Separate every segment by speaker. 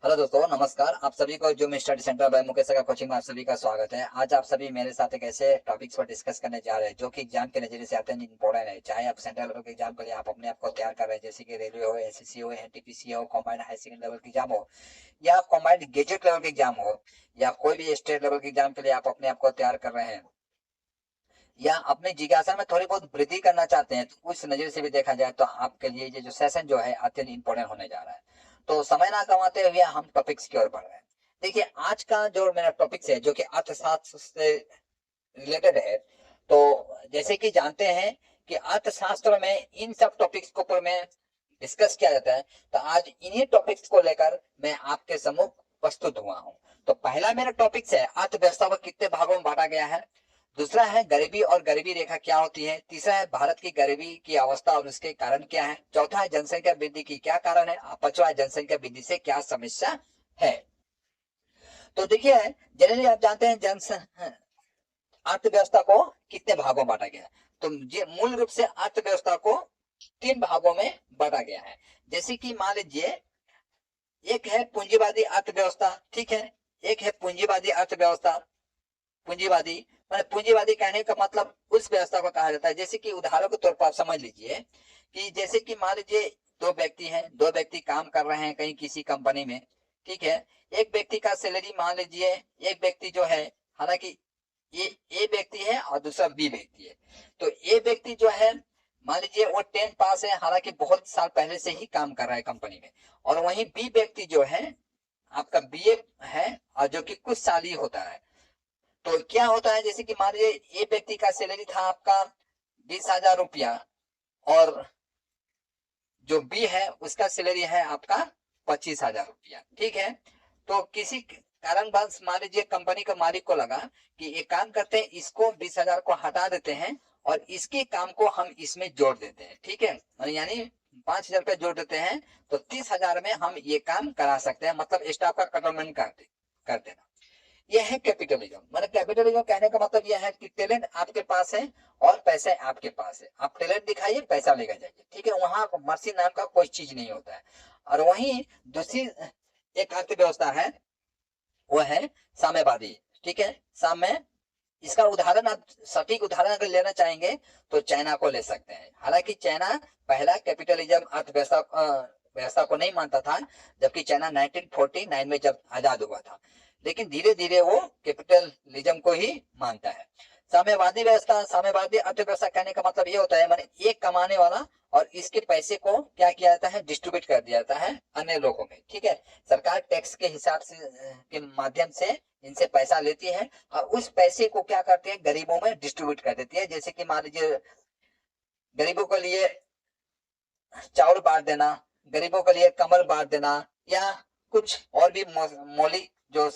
Speaker 1: Hello दोस्तों, नमस्कार। आप सभी को जो स्टडी सेंटर बाय मुकेश का कोचिंग में आप सभी का स्वागत है। आज आप सभी मेरे साथ एक ऐसे टॉपिक्स पर डिस्कस करने जा रहे हैं जो कि एग्जाम के नजरिए से अत्यंत इंपॉर्टेंट है। चाहे आप सेंट्रल लेवल के एग्जाम के लिए आप अपने आप को तैयार कर रहे हैं, जैसे कि रेलवे हो, एसएससी हो, एनटीपीसी हो, कॉम्बाइंड हाई सेकेंडरी लेवल के एग्जाम हो, या कॉम्बाइंड गेजेट लेवल के एग्जाम हो, या कोई भी स्टेट लेवल के एग्जाम के लिए आप अपने आप को तैयार कर रहे हैं, या अपनी जिज्ञासा में थोड़ी बहुत वृद्धि करना चाहते हैं, तो उस नजर से भी देखा जाए तो आपके लिए ये जो सेशन जो है अत्यंत इंपॉर्टेंट होने जा रहा है। तो समय ना गंवाते हुए हम टॉपिक्स की ओर बढ़ रहे हैं। देखिए, आज का जो मेरा टॉपिक्स है जो कि अर्थशास्त्र से रिलेटेड है। तो जैसे कि जानते हैं कि अर्थशास्त्र में इन सब टॉपिक्स को ऊपर में डिस्कस किया जाता है। तो आज इन्हीं टॉपिक्स को लेकर मैं आपके सम्मुख प्रस्तुत हुआ हूँ। तो पहला मेरा टॉपिक्स है अर्थव्यवस्था को कितने भागों में बांटा गया है। दूसरा है गरीबी और गरीबी रेखा क्या होती है। तीसरा है भारत की गरीबी की अवस्था और उसके कारण क्या है। चौथा है जनसंख्या वृद्धि की क्या कारण है। पांचवा है जनसंख्या वृद्धि से क्या समस्या है। तो देखिए, जनरली आप जानते हैं अर्थव्यवस्था को कितने भागों में बांटा गया है। तो ये मूल रूप से अर्थव्यवस्था को तीन भागों में बांटा गया है। जैसे कि मान लीजिए, एक है पूंजीवादी अर्थव्यवस्था, ठीक है। एक है पूंजीवादी अर्थव्यवस्था। पूंजीवादी मतलब पूंजीवादी कहने का मतलब उस व्यवस्था को कहा जाता है, जैसे कि उदाहरण के तौर पर आप समझ लीजिए कि जैसे कि मान लीजिए दो व्यक्ति हैं, दो व्यक्ति काम कर रहे हैं कहीं किसी कंपनी में, ठीक है। एक व्यक्ति का सैलरी मान लीजिए, एक व्यक्ति जो है, हालांकि ये ए व्यक्ति है और दूसरा बी व्यक्ति है। तो ए व्यक्ति जो है, मान लीजिए वो 10 पास है, हालांकि बहुत साल पहले से ही काम कर रहा है कंपनी में। और वहीं बी व्यक्ति जो है आपका बीए है, और जो कि कुछ साल ही होता है। तो क्या होता है, जैसे कि मान लीजिए ए व्यक्ति का सैलरी था आपका 20,000 रुपया, और जो बी है उसका सैलरी है आपका 25,000 रुपया, ठीक है। तो किसी कारणवश मान लीजिए कंपनी के मालिक को लगा कि एक काम करते हैं, इसको 20,000 को हटा देते हैं और इसके काम को हम इसमें जोड़ देते हैं, ठीक है। यानी 5,000 रुपया जोड़ देते हैं, तो 30,000 में हम ये काम करा सकते हैं, मतलब स्टाफ का कटौती कर देना। यह है कैपिटलिज्म। मतलब कैपिटलिज्म कहने का मतलब यह है कि टैलेंट आपके पास है और पैसे आपके पास है, आप टैलेंट दिखाइए, पैसा लेकर जाइए, ठीक है। वहां मर्सी नाम का कोई चीज नहीं होता है। और वहीं दूसरी एक अर्थव्यवस्था है, वो है साम्यवादी, ठीक है। साम्य, इसका उदाहरण आप सटीक उदाहरण अगर लेना चाहेंगे तो चाइना को ले सकते हैं। हालांकि चाइना पहला कैपिटलिज्म अर्थव्यवस्था व्यवस्था को नहीं मानता था, जबकि चाइना 1949 में जब आजाद हुआ था, लेकिन धीरे धीरे वो कैपिटलिज्म को ही मानता है। साम्यवादी व्यवस्था, साम्यवादी अर्थव्यवस्था कहने का मतलब ये होता है, माने एक कमाने वाला और इसके पैसे को क्या किया जाता है, डिस्ट्रीब्यूट कर दिया जाता है अन्य लोगों में, ठीक है। सरकार टैक्स के हिसाब से के माध्यम से इनसे पैसा लेती है और उस पैसे को क्या करते हैं, गरीबों में डिस्ट्रीब्यूट कर देती है। जैसे कि मान लीजिए गरीबों के लिए चावल बांट देना, गरीबों के लिए कमल बांट देना, या कुछ और भी मौलिक जो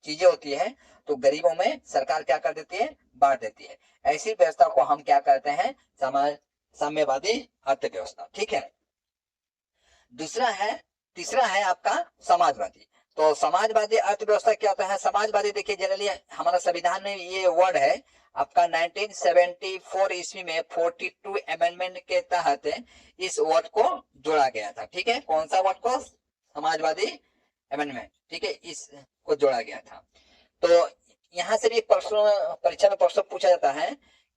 Speaker 1: चीजें होती है, तो गरीबों में सरकार क्या कर देती है, बांट देती है। ऐसी व्यवस्था को हम क्या कहते हैं, समाज साम्यवादी अर्थव्यवस्था, ठीक है। दूसरा है, तीसरा है आपका समाजवादी। तो समाजवादी अर्थव्यवस्था क्या होता है। समाजवादी देखिए, जनरली हमारा संविधान में ये वर्ड है आपका 1974 ईस्वी में 42 अमेंडमेंट के तहत इस वर्ड को जोड़ा गया था, ठीक है। कौन सा वर्ड को, समाजवादी अमेंडमेंट, ठीक है, इसको जोड़ा गया था। तो यहाँ से भी प्रश्न, परीक्षा में प्रश्न पूछा जाता है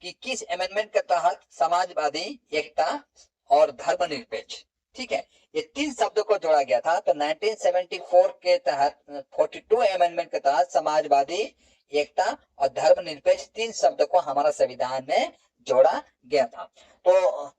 Speaker 1: कि किस अमेंडमेंट के तहत समाजवादी, एकता और धर्मनिरपेक्ष, ठीक है, ये तीन शब्दों को जोड़ा गया था। तो 1974 के तहत 42 अमेंडमेंट के तहत समाजवादी, एकता और धर्मनिरपेक्ष तीन शब्द को हमारा संविधान में जोड़ा गया था। तो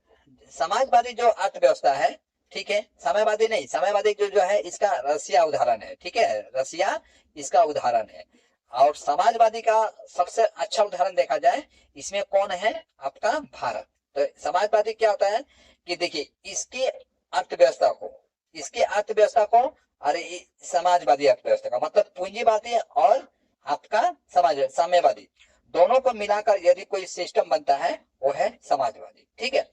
Speaker 1: समाजवादी जो अर्थव्यवस्था है, ठीक है, साम्यवादी नहीं, साम्यवादी जो है इसका रसिया उदाहरण है, ठीक है, रसिया इसका उदाहरण है। और समाजवादी का सबसे अच्छा उदाहरण देखा जाए इसमें कौन है, आपका भारत। तो समाजवादी क्या होता है कि देखिए इसके अर्थव्यवस्था को, अरे समाजवादी अर्थव्यवस्था का मतलब पूंजीवादी और आपका समाज साम्यवादी, दोनों को मिलाकर यदि कोई सिस्टम बनता है वो है समाजवादी, ठीक है।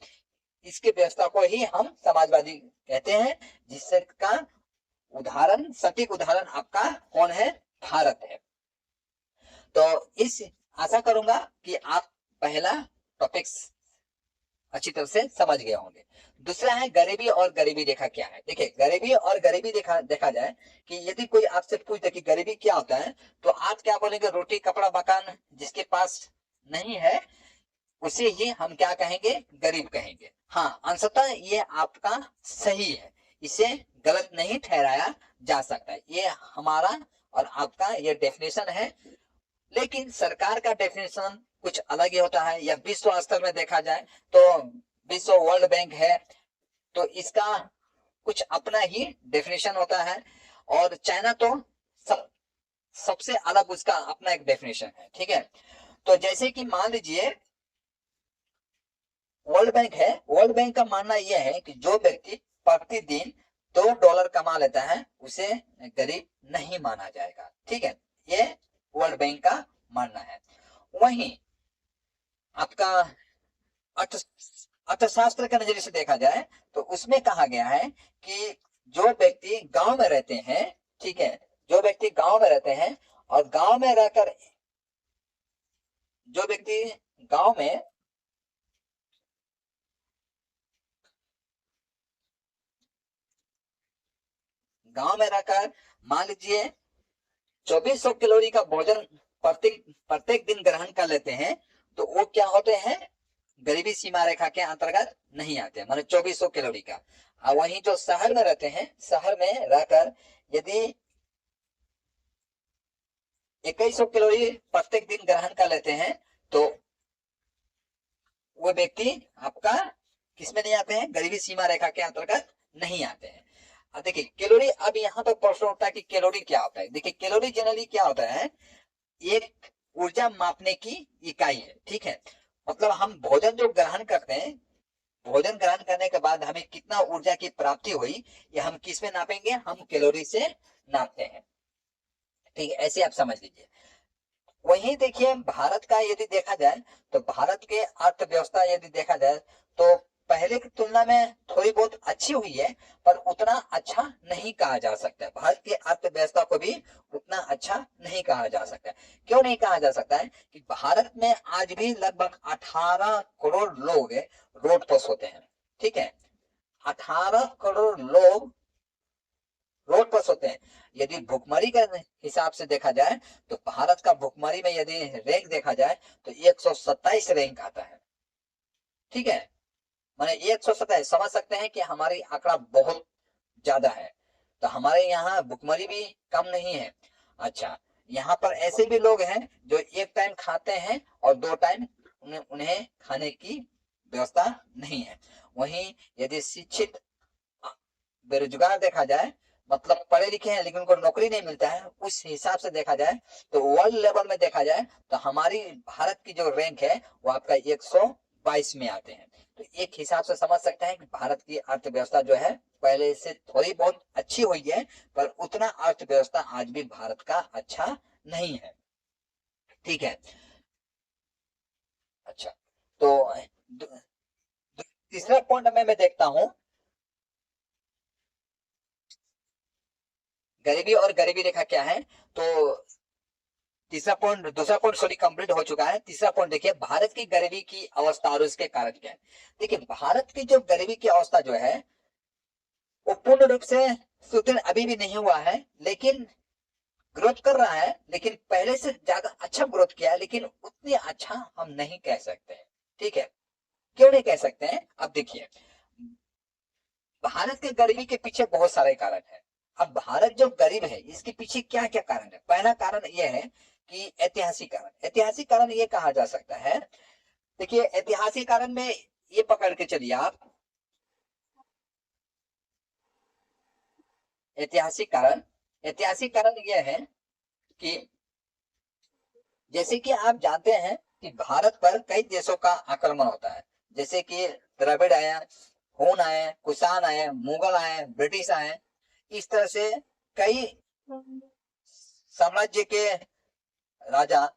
Speaker 1: इसके व्यवस्था को ही हम समाजवादी कहते हैं, जिसका उदाहरण, सटीक उदाहरण आपका कौन है, भारत है। तो इस आशा करूंगा कि आप पहला टॉपिक्स अच्छी तरह से समझ गए होंगे। दूसरा है गरीबी और गरीबी रेखा क्या है। देखिए गरीबी और गरीबी रेखा देखा जाए कि यदि कोई आपसे पूछे कि गरीबी क्या होता है, तो आप क्या बोलेंगे? रोटी कपड़ा मकान जिसके पास नहीं है उसे ही हम क्या कहेंगे? गरीब कहेंगे। हाँ, अंशतः ये आपका सही है, इसे गलत नहीं ठहराया जा सकता है। ये हमारा और आपका ये डेफिनेशन है, लेकिन सरकार का डेफिनेशन कुछ अलग ही होता है। या विश्व स्तर में देखा जाए तो विश्व वर्ल्ड बैंक है, तो इसका कुछ अपना ही डेफिनेशन होता है। और चाइना तो सब सबसे अलग उसका अपना एक डेफिनेशन है, ठीक है। तो जैसे कि मान लीजिए वर्ल्ड बैंक है, वर्ल्ड बैंक का मानना यह है कि जो व्यक्ति प्रतिदिन $2 कमा लेता है उसे गरीब नहीं माना जाएगा, ठीक है। ये वर्ल्ड बैंक का मानना है। वहीं आपका अर्थ अर्थशास्त्र के नजरिए से देखा जाए तो उसमें कहा गया है कि जो व्यक्ति गांव में रहते हैं, ठीक है, जो व्यक्ति गांव में रहते हैं और गांव में रहकर जो व्यक्ति गांव में गांव में रहकर मान लीजिए 2400 कैलोरी का भोजन प्रत्येक प्रत्येक दिन ग्रहण कर लेते हैं, तो वो क्या होते हैं? गरीबी सीमा रेखा के अंतर्गत नहीं आते हैं, मतलब 2400 कैलोरी का। और वहीं जो शहर में रहते हैं, शहर में रहकर यदि 2100 कैलोरी प्रत्येक दिन ग्रहण कर लेते हैं, तो वो व्यक्ति आपका किसमें नहीं आते हैं? गरीबी सीमा रेखा के अंतर्गत नहीं आते हैं। अब देखिए कैलोरी, अब यहाँ पर प्रश्न उठता है कि कैलोरी क्या होता है। देखिए कैलोरी जनरली क्या होता है? एक ऊर्जा मापने की इकाई है, ठीक है। मतलब हम भोजन जो ग्रहण करते हैं, भोजन ग्रहण करने के बाद हमें कितना ऊर्जा की प्राप्ति हुई, ये हम किस में नापेंगे? हम कैलोरी से नापते हैं, ठीक है। ऐसे आप समझ लीजिए। वहीं देखिए भारत का यदि देखा जाए तो भारत के अर्थव्यवस्था यदि देखा जाए तो पहले की तुलना में थोड़ी बहुत अच्छी हुई है, पर उतना अच्छा नहीं कहा जा सकता है। भारत की अर्थव्यवस्था को भी उतना अच्छा नहीं कहा जा सकता है। क्यों नहीं कहा जा सकता है? कि भारत में आज भी लगभग 18 करोड़ लोग रोड पर सोते हैं, ठीक है। 18 करोड़ लोग रोड पर सोते हैं। यदि भुखमरी के हिसाब से देखा जाए तो भारत का भुखमरी में यदि रैंक देखा जाए तो 127 रैंक आता है, ठीक है। माने 127, समझ सकते हैं कि हमारी आंकड़ा बहुत ज्यादा है। तो हमारे यहाँ भुखमरी भी कम नहीं है। अच्छा, यहाँ पर ऐसे भी लोग हैं जो एक टाइम खाते हैं और 2 टाइम उन्हें खाने की व्यवस्था नहीं है। वहीं यदि शिक्षित बेरोजगार देखा जाए, मतलब पढ़े लिखे हैं लेकिन उनको नौकरी नहीं मिलता है, उस हिसाब से देखा जाए तो वर्ल्ड लेवल में देखा जाए तो हमारी भारत की जो रैंक है वो आपका 122 में आते हैं। तो एक हिसाब से समझ सकते हैं कि भारत की अर्थव्यवस्था जो है पहले से थोड़ी बहुत अच्छी हुई है, पर उतना अर्थव्यवस्था आज भी भारत का अच्छा नहीं है, ठीक है। अच्छा, तो तीसरा पॉइंट मैं देखता हूं, गरीबी और गरीबी रेखा क्या है। तो तीसरा पॉइंट, दूसरा पॉइंट सॉरी कंप्लीट हो चुका है। तीसरा पॉइंट देखिए भारत की गरीबी की अवस्था और उसके कारण क्या है। देखिए भारत की जो गरीबी की अवस्था जो है वो पूर्ण रूप से सुदृढ़ अभी भी नहीं हुआ है, लेकिन ग्रोथ कर रहा है, लेकिन पहले से ज्यादा अच्छा ग्रोथ किया है, लेकिन उतनी अच्छा हम नहीं कह सकते हैं, ठीक है। क्यों नहीं कह सकते हैं? अब देखिए भारत की गरीबी के पीछे बहुत सारे कारण है। अब भारत जो गरीब है इसके पीछे क्या क्या कारण है? पहला कारण यह है कि ऐतिहासिक कारण, ऐतिहासिक कारण ये कहा जा सकता है। देखिए ऐतिहासिक कारण में ये पकड़ के चलिए आप, ऐतिहासिक कारण, ऐतिहासिक कारण यह है कि जैसे कि आप जानते हैं कि भारत पर कई देशों का आक्रमण होता है। जैसे कि द्रविड़ आए, हून आए, कुषाण आए, मुगल आए, ब्रिटिश आए। इस तरह से कई साम्राज्य के राजा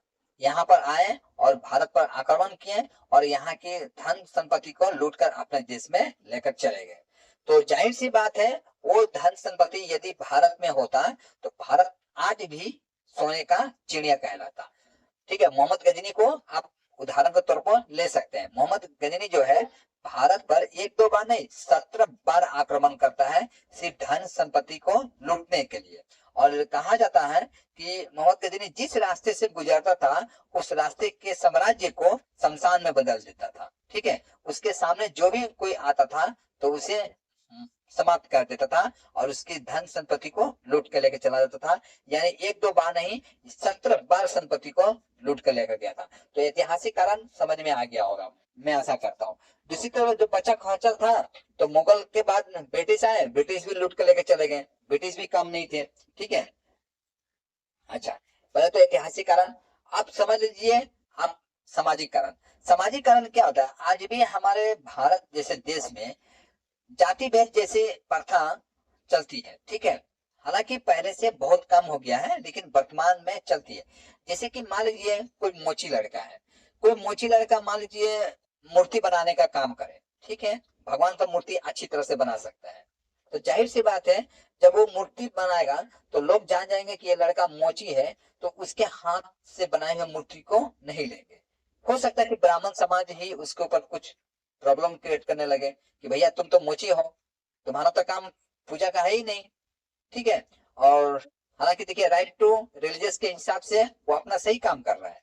Speaker 1: यहाँ पर आए और भारत पर आक्रमण किए और यहाँ के धन संपत्ति को लूटकर अपने देश में लेकर चले गए। तो जाहिर सी बात है वो धन संपत्ति यदि भारत में होता तो भारत आज भी सोने का चिड़िया कहलाता, ठीक है। मोहम्मद गजनी को आप उदाहरण के तौर पर ले सकते हैं। मोहम्मद गजनी जो है भारत पर एक दो बार नहीं 17 बार आक्रमण करता है, सिर्फ धन संपत्ति को लूटने के लिए। और कहा जाता है कि मोहम्मद गजनी जिस रास्ते से गुजरता था उस रास्ते के साम्राज्य को शमशान में बदल देता था। ठीक है, उसके सामने जो भी कोई आता था तो उसे समाप्त कर देता था और उसकी धन संपत्ति को लूट के लेकर चला जाता था। यानी एक दो बार नहीं 17 बार संपत्ति को लूट कर लेकर गया था। तो ऐतिहासिक कारण समझ में आ गया होगा, मैं ऐसा करता हूँ। दूसरी तरफ जो बचा खुचा था तो मुगल के बाद ब्रिटिश आए, ब्रिटिश भी लूट कर लेकर चले गए, ब्रिटिश भी कम नहीं थे। ठीक है, अच्छा, पहले तो ऐतिहासिक कारण, आप समझ लीजिए। आप सामाजिक कारण, सामाजिक कारण क्या होता है? आज भी हमारे भारत जैसे देश में जाति भेद जैसी प्रथा चलती है। ठीक है, हालांकि पहले से बहुत कम हो गया है लेकिन वर्तमान में चलती है। जैसे कि मान लीजिए कोई मोची लड़का है, कोई मोची लड़का मान लीजिए मूर्ति बनाने का काम करे। ठीक है, भगवान का मूर्ति अच्छी तरह से बना सकता है, तो जाहिर सी बात है जब वो मूर्ति बनाएगा तो लोग जान जाएंगे कि ये लड़का मोची है, तो उसके हाथ से बनाए हुए मूर्ति को नहीं लेंगे। हो सकता है कि ब्राह्मण समाज ही उसके ऊपर कुछ प्रॉब्लम क्रिएट करने लगे कि भैया तुम तो मोची हो, तुम्हारा तो काम पूजा का है ही नहीं। ठीक है, और हालांकि देखिए राइट टू रिलीजियस के हिसाब से वो अपना सही काम कर रहा है,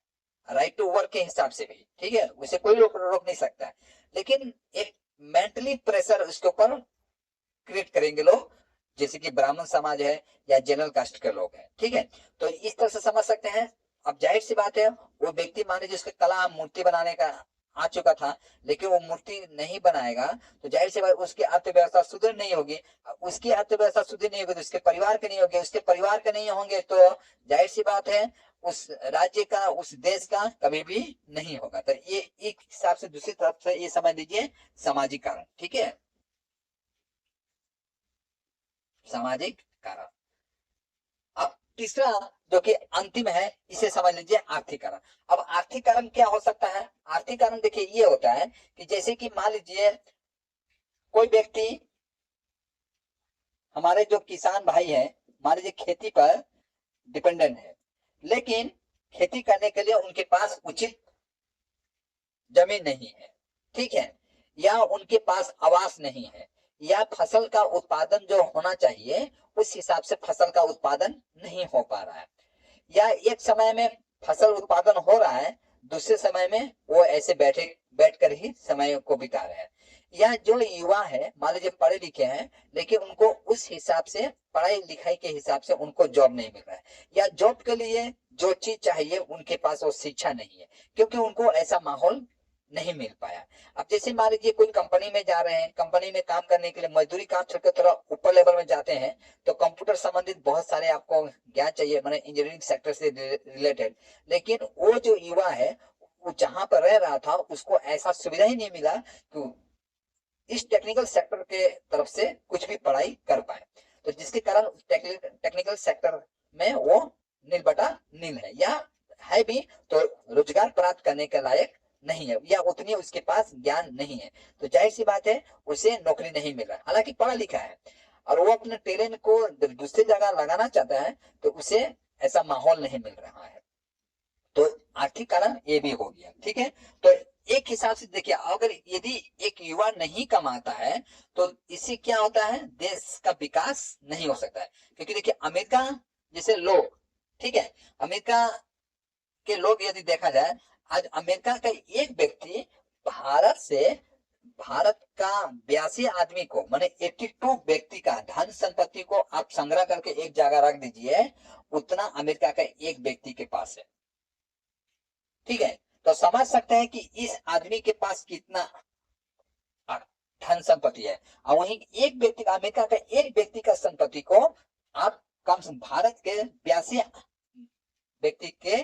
Speaker 1: राइट टू वर्क के हिसाब से भी। ठीक है, उसे कोई रोक नहीं सकता है, लेकिन एक मेंटली प्रेशर उसके ऊपर क्रिएट करेंगे लोग, जैसे कि ब्राह्मण समाज है या जनरल कास्ट के लोग हैं। ठीक है, तो इस तरह से समझ सकते हैं। अब जाहिर सी बात है वो व्यक्ति मान लीजिए उसका कला मूर्ति बनाने का आ चुका था लेकिन वो मूर्ति नहीं बनाएगा तो जाहिर सी बात उसकी अर्थव्यवस्था सुदृढ़ नहीं होगी। उसकी अर्थव्यवस्था सुदृढ़ नहीं होगी तो उसके परिवार के नहीं होंगे, उसके परिवार के नहीं होंगे तो जाहिर सी बात है उस राज्य का उस देश का कभी भी नहीं होगा। तो ये एक हिसाब से दूसरी तरफ से ये समझ लीजिए सामाजिक कारण। ठीक है, सामाजिक कारण। अब तीसरा जो कि अंतिम है इसे समझ लीजिए आर्थिक कारण। अब आर्थिक कारण क्या हो सकता है? आर्थिक कारण देखिए ये होता है कि जैसे कि मान लीजिए कोई व्यक्ति, हमारे जो किसान भाई हैं मान लीजिए खेती पर डिपेंडेंट है, लेकिन खेती करने के लिए उनके पास उचित जमीन नहीं है। ठीक है, या उनके पास आवास नहीं है, या फसल का उत्पादन जो होना चाहिए उस हिसाब से फसल का उत्पादन नहीं हो पा रहा है, या एक समय में फसल उत्पादन हो रहा है दूसरे समय में वो ऐसे बैठकर ही समय को बिता रहे हैं, या जो युवा है मान लीजिए पढ़े लिखे हैं लेकिन उनको उस हिसाब से पढ़ाई लिखाई के हिसाब से उनको जॉब नहीं मिल रहा है, या जॉब के लिए जो चीज चाहिए उनके पास वो शिक्षा नहीं है क्योंकि उनको ऐसा माहौल नहीं मिल पाया। अब जैसे मान लीजिए कोई कंपनी में जा रहे हैं, कंपनी में काम करने के लिए मजदूरी काम छोड़कर थोड़ा ऊपर लेवल में जाते हैं तो कंप्यूटर संबंधित बहुत सारे आपको ज्ञान चाहिए, मैंने इंजीनियरिंग सेक्टर से रिलेटेड, लेकिन वो जो युवा है वो जहां पर रह रहा था उसको ऐसा सुविधा ही नहीं मिला कि इस टेक्निकल सेक्टर के तरफ से कुछ भी पढ़ाई कर पाए, तो जिसके कारण टेक्निकल सेक्टर में वो नील बटा नील है, या है भी तो रोजगार प्राप्त करने के लायक नहीं है, या उतनी उसके पास ज्ञान नहीं है, तो जाहिर सी बात है उसे नौकरी नहीं मिल रहा, हालांकि पढ़ा लिखा है और वो अपने टैलेंट को दूसरी जगह लगाना चाहता है तो उसे ऐसा माहौल नहीं मिल रहा है। तो आर्थिक कारण ये भी हो गया। ठीक है, तो एक हिसाब से देखिए अगर यदि एक युवा नहीं कमाता है तो इससे क्या होता है, देश का विकास नहीं हो सकता है। क्योंकि देखिए अमेरिका जैसे लोग, ठीक है, अमेरिका के लोग यदि देखा जाए आज अमेरिका का एक व्यक्ति भारत से, भारत का 82 आदमी को माने 82 व्यक्ति का धन संपत्ति को आप संग्रह करके एक जगह रख दीजिए, उतना अमेरिका का एक व्यक्ति के पास है। ठीक है, तो समझ सकते हैं कि इस आदमी के पास कितना धन संपत्ति है, और वहीं एक व्यक्ति का, अमेरिका का एक व्यक्ति का संपत्ति को आप कम भारत के 82 व्यक्ति के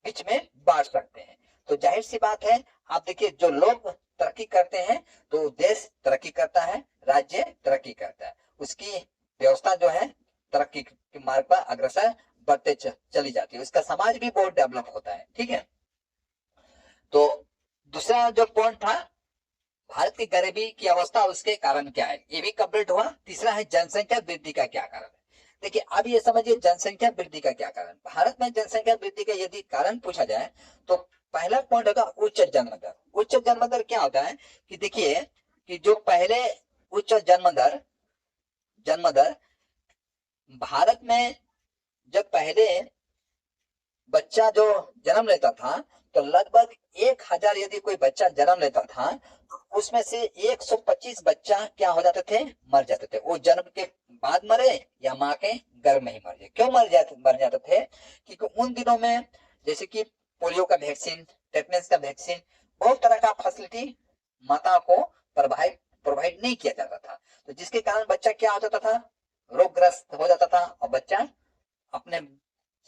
Speaker 1: बीच में बांट सकते हैं। तो जाहिर सी बात है आप देखिए जो लोग तरक्की करते हैं तो देश तरक्की करता है, राज्य तरक्की करता है, उसकी व्यवस्था जो है तरक्की के मार्ग पर अग्रसर बढ़ते चली जाती है, उसका समाज भी बहुत डेवलप होता है। ठीक है, तो दूसरा जो पॉइंट था भारत की गरीबी की अवस्था, उसके कारण क्या है, ये भी कंप्लीट हुआ। तीसरा है जनसंख्या वृद्धि का क्या कारण है। देखिए अब ये समझिए जनसंख्या वृद्धि का क्या कारण, भारत में जनसंख्या वृद्धि का यदि कारण पूछा जाए तो पहला पॉइंट होगा उच्च जन्म दर। उच्च जन्म दर क्या होता है कि देखिए कि जो पहले उच्च जन्म दर भारत में जब पहले बच्चा जो जन्म लेता था तो लगभग 1000 यदि कोई बच्चा जन्म लेता था तो उसमें से 125 बच्चा क्या हो जाते थे, मर जाते थे। वो जन्म के बाद मरे या माँ के गर्भ में ही मर जाए। क्यों मर जाते थे? क्योंकि उन दिनों में जैसे कि पोलियो का वैक्सीन, टेटनस का वैक्सीन, बहुत तरह का फैसिलिटी माता को प्रोवाइड नहीं किया जाता था। तो जिसके कारण बच्चा क्या हो जाता था, रोगग्रस्त हो जाता था और बच्चा अपने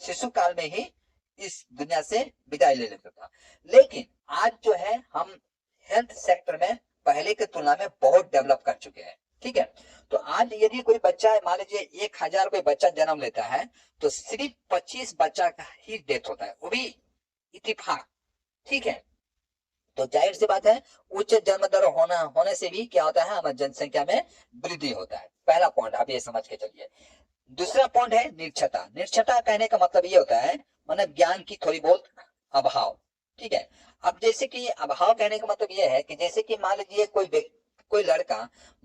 Speaker 1: शिशु काल में ही इस दुनिया से विदाई ले लेता था। लेकिन आज जो है हम हेल्थ सेक्टर में पहले की तुलना में बहुत डेवलप कर चुके हैं। ठीक है, तो आज यदि कोई बच्चा, मान लीजिए 1000 कोई बच्चा जन्म लेता है तो सिर्फ 25 बच्चा का ही डेथ होता है, वो भी इत्तेफाक। ठीक है, तो जाहिर सी बात है उच्च जन्म दर होने से भी क्या होता है, हमारी जनसंख्या में वृद्धि होता है। पहला पॉइंट आप ये समझ के चलिए। दूसरा पॉइंट है निरक्षरता। निरक्षरता कहने का मतलब ये होता है मतलब ज्ञान की थोड़ी बहुत अभाव। ठीक है, अब जैसे कि अभाव कहने का मतलब ये है कि जैसे कि मान लीजिए कोई लड़का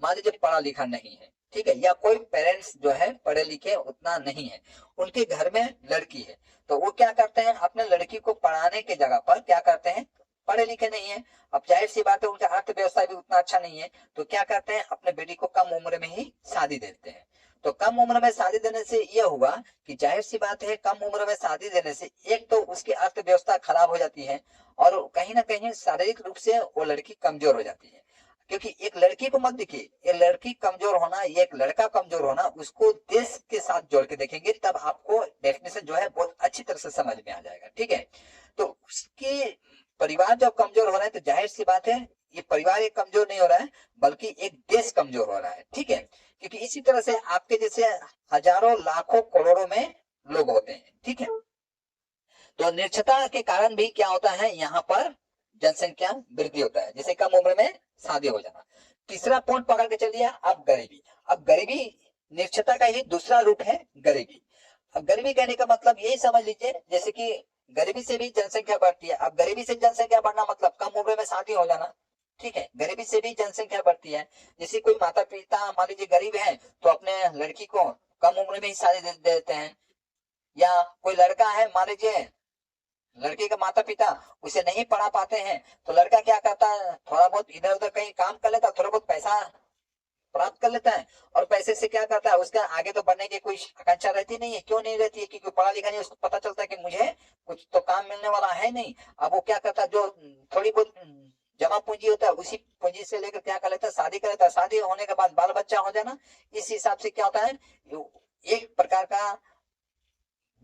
Speaker 1: मान लीजिए पढ़ा लिखा नहीं है, ठीक है, या कोई पेरेंट्स जो है पढ़े लिखे उतना नहीं है, उनके घर में लड़की है, तो वो क्या करते हैं, अपने लड़की को पढ़ाने के जगह पर क्या करते हैं, पढ़े लिखे नहीं है, अब जाहिर सी बात है उनका अर्थव्यवस्था भी उतना अच्छा नहीं है, तो क्या करते हैं, अपने बेटी को कम उम्र में ही शादी देते हैं। तो कम उम्र में शादी देने से यह हुआ कि जाहिर सी बात है कम उम्र में शादी देने से एक तो उसकी अर्थव्यवस्था खराब हो जाती है और कहीं ना कहीं शारीरिक रूप से वो लड़की कमजोर हो जाती है। क्योंकि एक लड़की को मत देखिए, एक लड़की कमजोर होना, ये एक लड़का कमजोर होना, उसको देश के साथ जोड़ के देखेंगे तब आपको डेफिनेशन जो है बहुत अच्छी तरह से समझ में आ जाएगा। ठीक है, तो उसके परिवार जब कमजोर हो रहा है तो जाहिर सी बात है ये परिवार एक कमजोर नहीं हो रहा है बल्कि एक देश कमजोर हो रहा है। ठीक है, क्योंकि इसी तरह से आपके जैसे हजारों लाखों करोड़ों में लोग होते हैं। ठीक है, तो निरक्षरता के कारण भी क्या होता है, यहाँ पर जनसंख्या वृद्धि होता है, जैसे कम उम्र में शादी हो जाना। तीसरा पॉइंट पकड़ के चलिए, अब गरीबी। अब गरीबी निरक्षरता का ही दूसरा रूप है गरीबी। अब गरीबी कहने का मतलब यही समझ लीजिए जैसे कि गरीबी से भी जनसंख्या बढ़ती है। अब गरीबी से जनसंख्या बढ़ना मतलब कम उम्र में शादी हो जाना। ठीक है, गरीबी से भी जनसंख्या बढ़ती है। जैसे कोई माता पिता मान लीजिए गरीब है तो अपने लड़की को कम उम्र में ही शादी दे देते हैं। या कोई लड़का है, मान लीजिए लड़के के माता पिता उसे नहीं पढ़ा पाते हैं तो लड़का क्या करता है, थोड़ा बहुत इधर उधर कहीं काम कर लेता है, थोड़ा बहुत पैसा प्राप्त कर लेता है और पैसे से क्या करता है, उसका आगे तो बढ़ने की कोई आकांक्षा रहती नहीं है। क्यों नहीं रहती है, क्योंकि पढ़ा लिखा नहीं, उसको पता चलता है कि मुझे कुछ तो काम मिलने वाला है नहीं। अब वो क्या करता है, जो थोड़ी बहुत जमा पूंजी होता है उसी पूंजी से लेकर क्या कर लेता है, शादी कर लेता है। शादी होने के बाद बाल बच्चा हो जाना, इस हिसाब से क्या होता है, एक प्रकार का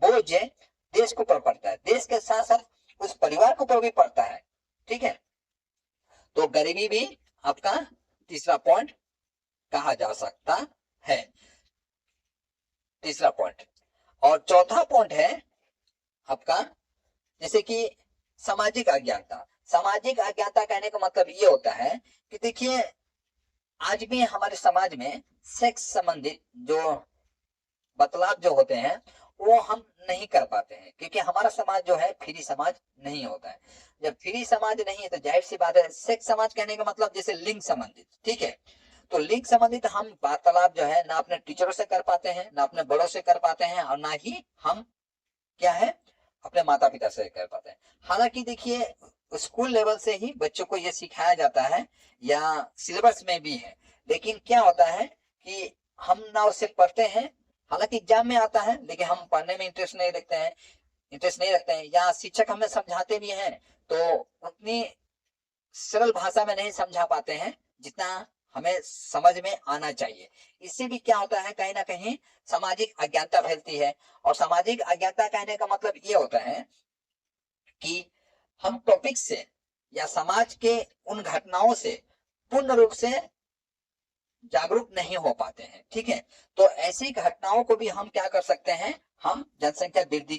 Speaker 1: बोझ है देश के ऊपर पड़ता है, देश के साथ साथ उस परिवार के ऊपर भी पड़ता है। ठीक है, तो गरीबी भी आपका तीसरा पॉइंट कहा जा सकता है, तीसरा पॉइंट। और चौथा पॉइंट है आपका जैसे कि सामाजिक अज्ञानता। सामाजिक अज्ञानता कहने का मतलब ये होता है कि देखिए आज भी हमारे समाज में सेक्स संबंधित जो बदलाव जो होते हैं वो हम नहीं कर पाते हैं, क्योंकि हमारा समाज जो है फ्री समाज नहीं होता है। जब फ्री समाज नहीं है तो जाहिर सी बात है, सेक्स समाज कहने का मतलब जैसे लिंग संबंधित। ठीक है, तो लिंग संबंधित हम वार्तालाप जो है ना अपने टीचरों से कर पाते हैं, ना अपने बड़ों से कर पाते हैं, और ना ही हम क्या है अपने माता पिता से कर पाते हैं। हालांकि देखिए स्कूल लेवल से ही बच्चों को ये सिखाया जाता है या सिलेबस में भी है, लेकिन क्या होता है कि हम ना उसे पढ़ते हैं, हालांकि एग्जाम में आता है लेकिन हम पढ़ने में इंटरेस्ट नहीं रखते हैं, या शिक्षक हमें समझाते भी हैं तो उतनी सरल भाषा में नहीं समझा पाते हैं जितना हमें समझ में आना चाहिए। इससे भी क्या होता है, कहीं ना कहीं सामाजिक अज्ञानता फैलती है। और सामाजिक अज्ञानता कहने का मतलब ये होता है कि हम टॉपिक से या समाज के उन घटनाओं से पूर्ण रूप से जागरूक नहीं हो पाते हैं। ठीक है, तो ऐसी घटनाओं को भी हम क्या कर सकते हैं, हम जनसंख्या वृद्धि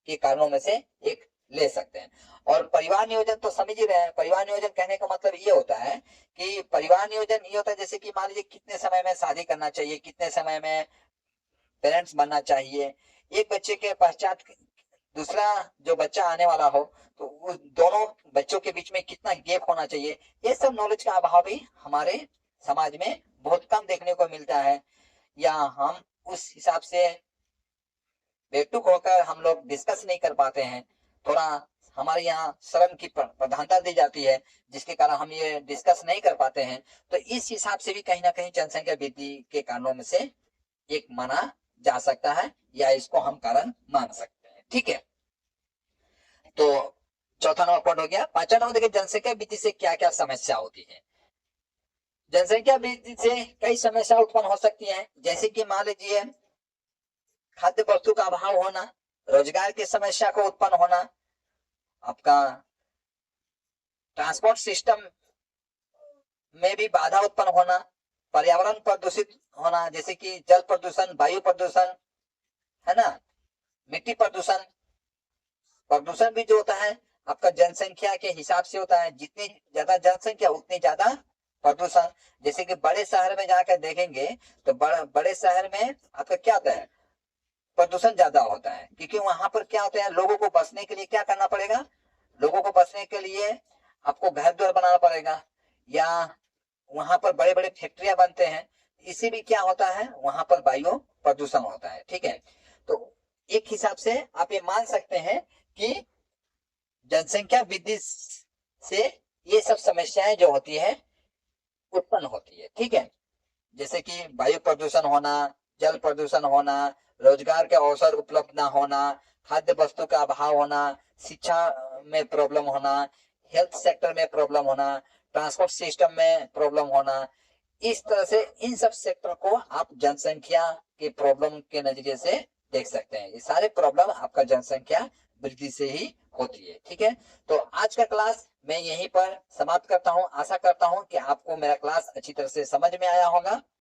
Speaker 1: के कारणों में से एक ले सकते हैं। और परिवार नियोजन तो समझ ही रहे हैं, परिवार नियोजन कहने का मतलब ये होता है कि परिवार नियोजन ये होता है जैसे कि मान लीजिए कितने समय में शादी करना चाहिए, कितने समय में पेरेंट्स बनना चाहिए, एक बच्चे के पश्चात दूसरा जो बच्चा आने वाला हो तो उस दोनों बच्चों के बीच में कितना गैप होना चाहिए, ये सब नॉलेज का अभाव भी हमारे समाज में बहुत कम देखने को मिलता है, या हम उस हिसाब से बेटुक होकर हम लोग डिस्कस नहीं कर पाते हैं। थोड़ा हमारे यहाँ श्रम की प्रधानता दी जाती है, जिसके कारण हम ये डिस्कस नहीं कर पाते हैं। तो इस हिसाब से भी कहीं ना कहीं जनसंख्या वृद्धि के कारणों में से एक माना जा सकता है, या इसको हम कारण मान सकते हैं। ठीक है, तो चौथा नंबर पॉइंट हो गया। पांचवा नंबर देखिए, जनसंख्या वृद्धि से क्या क्या समस्या होती है। जनसंख्या वृद्धि से कई समस्या उत्पन्न हो सकती है, जैसे कि मान लीजिए खाद्य वस्तु का अभाव होना, रोजगार की समस्या को उत्पन्न होना, आपका ट्रांसपोर्ट सिस्टम में भी बाधा उत्पन्न होना, पर्यावरण प्रदूषित होना, जैसे कि जल प्रदूषण, वायु प्रदूषण, है ना, मिट्टी प्रदूषण। प्रदूषण भी जो होता है आपका जनसंख्या के हिसाब से होता है, जितनी ज्यादा जनसंख्या उतनी ज्यादा प्रदूषण। जैसे कि बड़े शहर में जाकर देखेंगे तो बड़े शहर में आपका क्या होता है, प्रदूषण ज्यादा होता है, क्योंकि वहां पर क्या होता है, लोगों को बसने के लिए क्या करना पड़ेगा, लोगों को बसने के लिए आपको घर द्वार बनाना पड़ेगा, या वहां पर बड़े बड़े फैक्ट्रियां बनते हैं, इसी भी क्या होता है, वहां पर वायु प्रदूषण होता है। ठीक है, तो एक हिसाब से आप ये मान सकते हैं कि जनसंख्या वृद्धि से ये सब समस्याएं जो होती है उत्पन्न होती है। ठीक है, जैसे कि वायु प्रदूषण होना, जल प्रदूषण होना, रोजगार के अवसर उपलब्ध ना होना, खाद्य वस्तु का अभाव होना, शिक्षा में प्रॉब्लम होना, हेल्थ सेक्टर में प्रॉब्लम होना, ट्रांसपोर्ट सिस्टम में प्रॉब्लम होना। इस तरह से इन सब सेक्टर को आप जनसंख्या के प्रॉब्लम के नजरिए से देख सकते हैं। ये सारे प्रॉब्लम आपका जनसंख्या वृद्धि से ही होती है। ठीक है, तो आज का क्लास मैं यहीं पर समाप्त करता हूं। आशा करता हूं कि आपको मेरा क्लास अच्छी तरह से समझ में आया होगा।